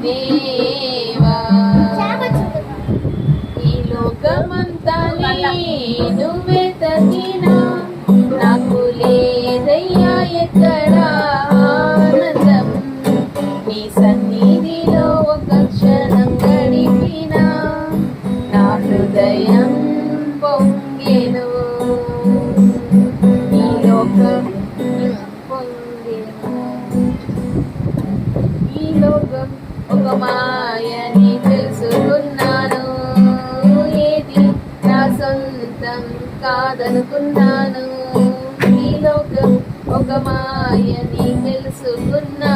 దేవా ఈ లోకమంతా నేను వెతకినా నాకు లేదయ్యా ఎక్కడ ఆనందం నీ సన్నిధిలో ఒక క్షణం గడిపినా నా హృదయం పొంగెను ఈ లోకం పొంగెను ఈ లోకం ఒక మాయని తెలుసుకున్నాను ఏది నా సొంతం కాదనుకున్నాను ఈ లోకం ఒక మాయని తెలుసుకున్నాను